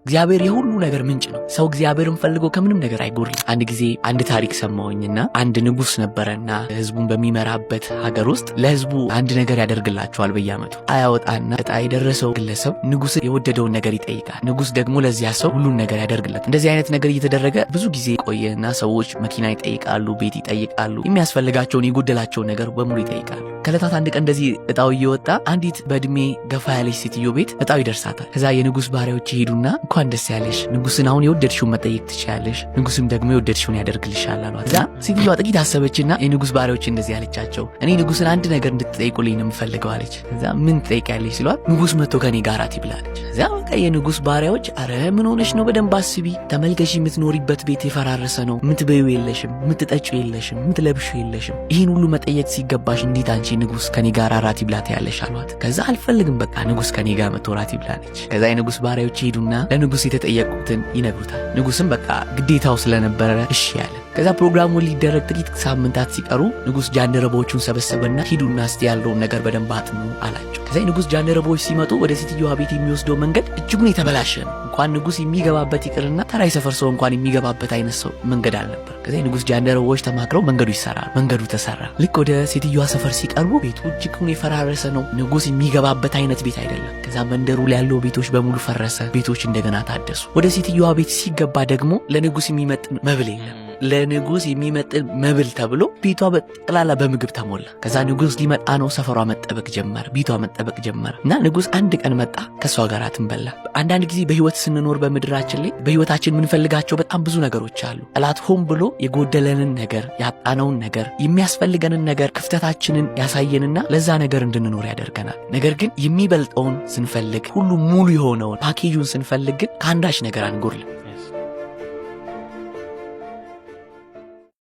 እግዚአብሔር የሁሉ ነገር ምንጭ ነው። ሰው እግዚአብሔርን ፈልጎ ከምንም ነገር አይጎርልም። አንድ ጊዜ አንድ ታሪክ ሰማሁኝና አንድ ንጉስ ነበረና ህዝቡን በሚመራበት ሀገር ውስጥ ለህዝቡ አንድ ነገር ያደርግላቸዋል በየዓመቱ አያወጣና እጣ የደረሰው ግለሰብ ንጉስ የወደደውን ነገር ይጠይቃል። ንጉስ ደግሞ ለዚያ ሰው ሁሉን ነገር ያደርግለት። እንደዚህ አይነት ነገር እየተደረገ ብዙ ጊዜ ቆየና ሰዎች መኪና ይጠይቃሉ፣ ቤት ይጠይቃሉ፣ የሚያስፈልጋቸውን የጎደላቸውን ነገር በሙሉ ይጠይቃሉ። ከለታት አንድ ቀን እንደዚህ እጣው እየወጣ አንዲት በእድሜ ገፋ ያለች ሴትዮ ቤት እጣው ይደርሳታል። ከዛ የንጉስ ባሪያዎች ይሄዱና እንኳን ደስ ያለሽ፣ ንጉስን አሁን የወደድሽውን መጠየቅ ትችያለሽ፣ ንጉስም ደግሞ የወደድሽውን ያደርግልሻል አሏት። ከዛ ሴትዮዋ ጥቂት አሰበችና የንጉስ ባሪያዎች እንደዚህ አለቻቸው፣ እኔ ንጉስን አንድ ነገር እንድትጠይቁልኝ ነው የምፈልገው አለች። ከዛ ምን ትጠይቂያለሽ ሲሏት ንጉስ መጥቶ ከኔ ጋር ይብላለች። ከዛ በቃ የንጉስ ባሪያዎች አረ ምን ሆነሽ ነው? በደንብ አስቢ፣ ተመልከሽ፣ የምትኖሪበት ቤት የፈራረሰ ነው፣ የምትበይው የለሽም፣ የምትጠጪው የለሽም፣ የምትለብሺው የለሽም፣ ይህን ሁሉ መጠየቅ ሲገባሽ እንዴት አንቺ ንጉስ ከኔ ጋር ራት ይብላት ያለሽ አሏት። ከዛ አልፈልግም በቃ ንጉስ ከኔ ጋር መጥቶ ራት ይብላለች። ከዛ የንጉስ ባሪያዎች ሄዱና ለንጉስ የተጠየቁትን ይነግሩታል። ንጉስም በቃ ግዴታው ስለነበረ እሺ ያለ። ከዛ ፕሮግራሙ ሊደረግ ጥቂት ሳምንታት ሲቀሩ ንጉስ ጃንደረቦቹን ሰበሰበና ሂዱና እስቲ ያለውን ነገር በደንብ አጥኑ አላቸው። ከዛ ንጉስ ጃንደረቦች ሲመጡ ወደ ሴትዮዋ ቤት የሚወስደው መንገድ እጅጉን የተበላሸ ነው። እንኳን ንጉስ የሚገባበት ይቅርና ተራ የሰፈር ሰው እንኳን የሚገባበት አይነት ሰው መንገድ አልነበር። ከዛ ንጉስ ጃንደረቦች ተማክረው መንገዱ ይሰራል። መንገዱ ተሰራ። ልክ ወደ ሴትዮዋ ሰፈር ሲቀርቡ ቤቱ እጅጉን የፈራረሰ ነው። ንጉስ የሚገባበት አይነት ቤት አይደለም። ከዛ መንደሩ ላይ ያለው ቤቶች በሙሉ ፈረሰ። ቤቶች እንደገና ታደሱ። ወደ ሴትዮዋ ቤት ሲገባ ደግሞ ለንጉስ የሚመጥን መብል የለም። ለንጉስ የሚመጥን መብል ተብሎ ቤቷ በጠቅላላ በምግብ ተሞላ። ከዛ ንጉስ ሊመጣ ነው። ሰፈሯ መጠበቅ ጀመረ፣ ቤቷ መጠበቅ ጀመረ እና ንጉስ አንድ ቀን መጣ። ከሷ ጋር አትንበላ። አንዳንድ ጊዜ በህይወት ስንኖር በምድራችን ላይ በህይወታችን የምንፈልጋቸው በጣም ብዙ ነገሮች አሉ። ጠላት ሆን ብሎ የጎደለንን ነገር፣ ያጣነውን ነገር፣ የሚያስፈልገንን ነገር ክፍተታችንን ያሳየንና ለዛ ነገር እንድንኖር ያደርገናል። ነገር ግን የሚበልጠውን ስንፈልግ፣ ሁሉ ሙሉ የሆነውን ፓኬጁን ስንፈልግ ግን ከአንዳች ነገር አንጎርልም።